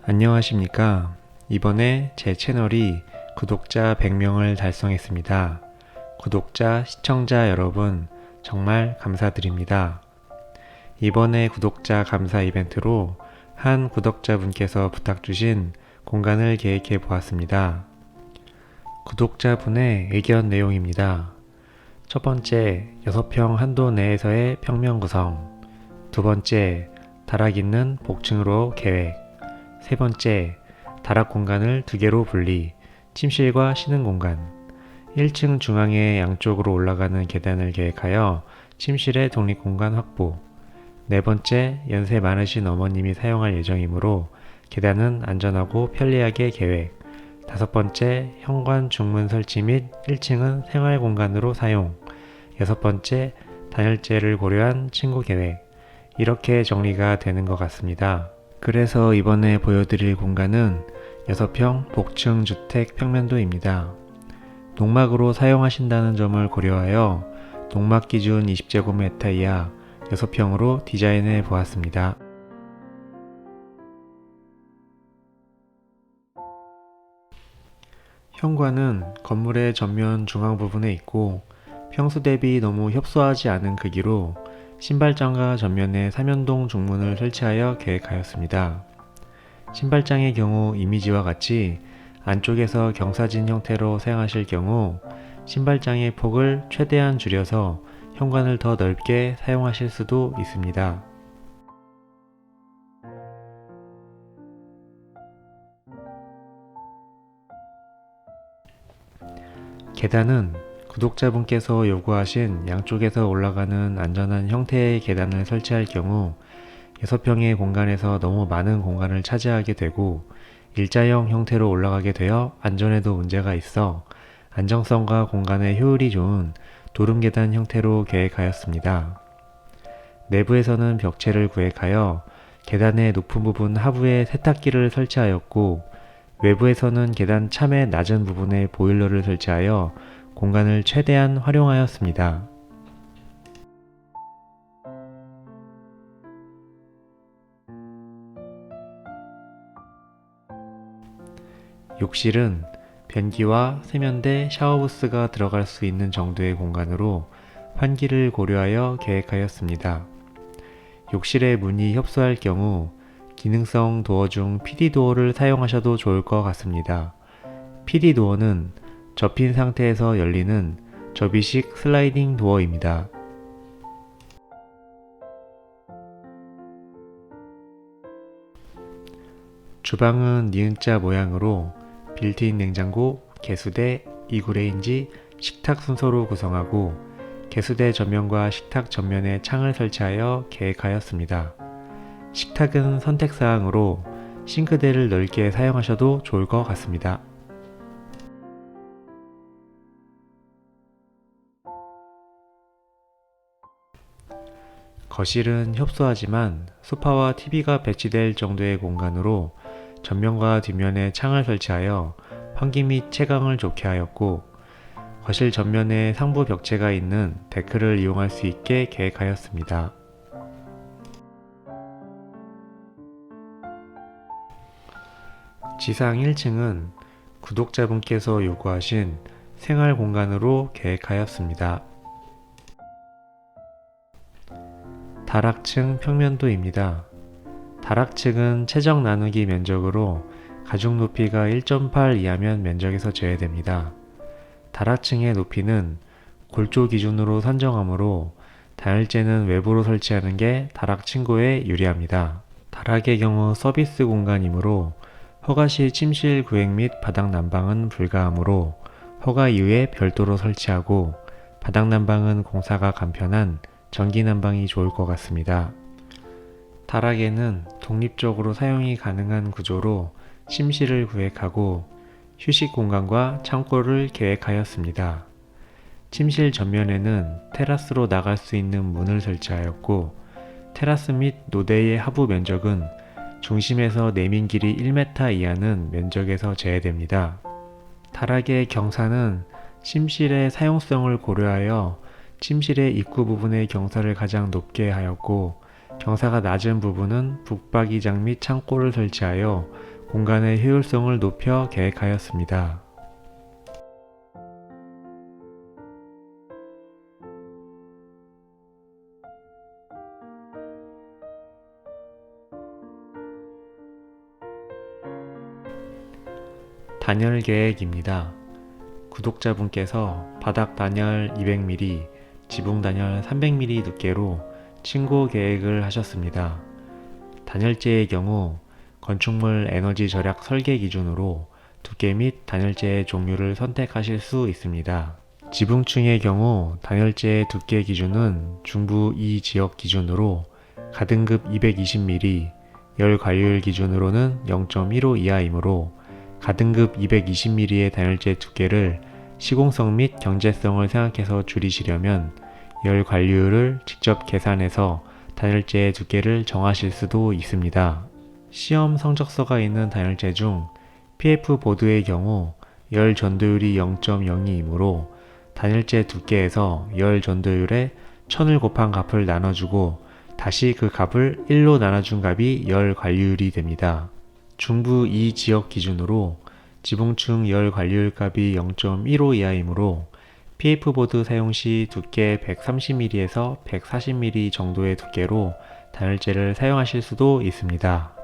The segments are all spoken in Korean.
안녕하십니까. 이번에 제 채널이 구독자 100명을 달성했습니다. 구독자, 시청자 여러분 정말 감사드립니다. 이번에 구독자 감사 이벤트로 한 구독자분께서 부탁 주신 공간을 계획해 보았습니다. 구독자분의 의견 내용입니다. 첫 번째, 6평 한도 내에서의 평면 구성. 두 번째, 다락 있는 복층으로 계획. 세 번째, 다락 공간을 2개로 분리, 침실과 쉬는 공간. 1층 중앙에 양쪽으로 올라가는 계단을 계획하여 침실의 독립공간 확보. 네 번째, 연세 많으신 어머님이 사용할 예정이므로 계단은 안전하고 편리하게 계획. 다섯 번째, 현관 중문 설치 및 1층은 생활공간으로 사용. 여섯 번째, 단열재를 고려한 친구 계획. 이렇게 정리가 되는 것 같습니다. 그래서 이번에 보여드릴 공간은 6평 복층 주택 평면도입니다. 농막으로 사용하신다는 점을 고려하여 농막 기준 20제곱미터 이하 6평으로 디자인해 보았습니다. 현관은 건물의 전면 중앙 부분에 있고 평수 대비 너무 협소하지 않은 크기로 신발장과 전면에 3연동 중문을 설치하여 계획하였습니다. 신발장의 경우 이미지와 같이 안쪽에서 경사진 형태로 사용하실 경우 신발장의 폭을 최대한 줄여서 현관을 더 넓게 사용하실 수도 있습니다. 계단은 구독자분께서 요구하신 양쪽에서 올라가는 안전한 형태의 계단을 설치할 경우 6평의 공간에서 너무 많은 공간을 차지하게 되고 일자형 형태로 올라가게 되어 안전에도 문제가 있어 안정성과 공간의 효율이 좋은 도름계단 형태로 계획하였습니다. 내부에서는 벽체를 구획하여 계단의 높은 부분 하부에 세탁기를 설치하였고 외부에서는 계단 참의 낮은 부분에 보일러를 설치하여 공간을 최대한 활용하였습니다. 욕실은 변기와 세면대, 샤워부스가 들어갈 수 있는 정도의 공간으로 환기를 고려하여 계획하였습니다. 욕실의 문이 협소할 경우 기능성 도어 중 PD도어를 사용하셔도 좋을 것 같습니다. PD도어는 접힌 상태에서 열리는 접이식 슬라이딩 도어입니다. 주방은 니은자 모양으로 빌트인 냉장고, 개수대, 이구레인지, 식탁 순서로 구성하고 개수대 전면과 식탁 전면에 창을 설치하여 계획하였습니다. 식탁은 선택사항으로 싱크대를 넓게 사용하셔도 좋을 것 같습니다. 거실은 협소하지만 소파와 TV가 배치될 정도의 공간으로 전면과 뒷면에 창을 설치하여 환기 및 채광을 좋게 하였고 거실 전면에 상부 벽체가 있는 데크를 이용할 수 있게 계획하였습니다. 지상 1층은 구독자분께서 요구하신 생활 공간으로 계획하였습니다. 다락층 평면도입니다. 다락층은 최적 나누기 면적으로 가죽 높이가 1.8 이하면 면적에서 제외됩니다. 다락층의 높이는 골조 기준으로 산정하므로 단열재는 외부로 설치하는 게 다락 층고에 유리합니다. 다락의 경우 서비스 공간이므로 허가 시 침실 구획 및 바닥 난방은 불가하므로 허가 이후에 별도로 설치하고 바닥 난방은 공사가 간편한 전기 난방이 좋을 것 같습니다. 다락에는 독립적으로 사용이 가능한 구조로 침실을 구획하고 휴식 공간과 창고를 계획하였습니다. 침실 전면에는 테라스로 나갈 수 있는 문을 설치하였고 테라스 및 노대의 하부 면적은 중심에서 내민 길이 1m 이하는 면적에서 제외됩니다. 다락의 경사는 침실의 사용성을 고려하여 침실의 입구 부분의 경사를 가장 높게 하였고 경사가 낮은 부분은 북박이장 및 창고를 설치하여 공간의 효율성을 높여 계획하였습니다. 단열 계획입니다. 구독자분께서 바닥 단열 200mm, 지붕 단열 300mm 두께로 층고 계획을 하셨습니다. 단열재의 경우 건축물 에너지 절약 설계 기준으로 두께 및 단열재의 종류를 선택하실 수 있습니다. 지붕층의 경우 단열재의 두께 기준은 중부 2 지역 기준으로 가등급 220mm, 열 관리율 기준으로는 0.15 이하이므로 가등급 220mm의 단열재 두께를 시공성 및 경제성을 생각해서 줄이시려면 열 관리율을 직접 계산해서 단열재의 두께를 정하실 수도 있습니다. 시험 성적서가 있는 단열재 중 PF 보드의 경우 열 전도율이 0.02이므로 단열재 두께에서 열 전도율에 1000을 곱한 값을 나눠주고 다시 그 값을 1로 나눠준 값이 열 관리율이 됩니다. 중부 2 지역 기준으로 지붕층 열 관리율 값이 0.15 이하이므로 PF보드 사용 시 두께 130mm에서 140mm 정도의 두께로 단열재를 사용하실 수도 있습니다.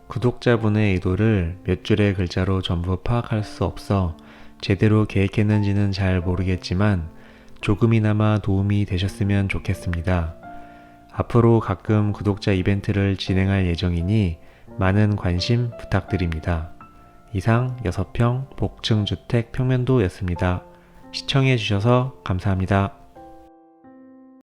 구독자분의 의도를 몇 줄의 글자로 전부 파악할 수 없어 제대로 계획했는지는 잘 모르겠지만 조금이나마 도움이 되셨으면 좋겠습니다. 앞으로 가끔 구독자 이벤트를 진행할 예정이니 많은 관심 부탁드립니다. 이상 6평 복층주택 평면도였습니다. 시청해주셔서 감사합니다.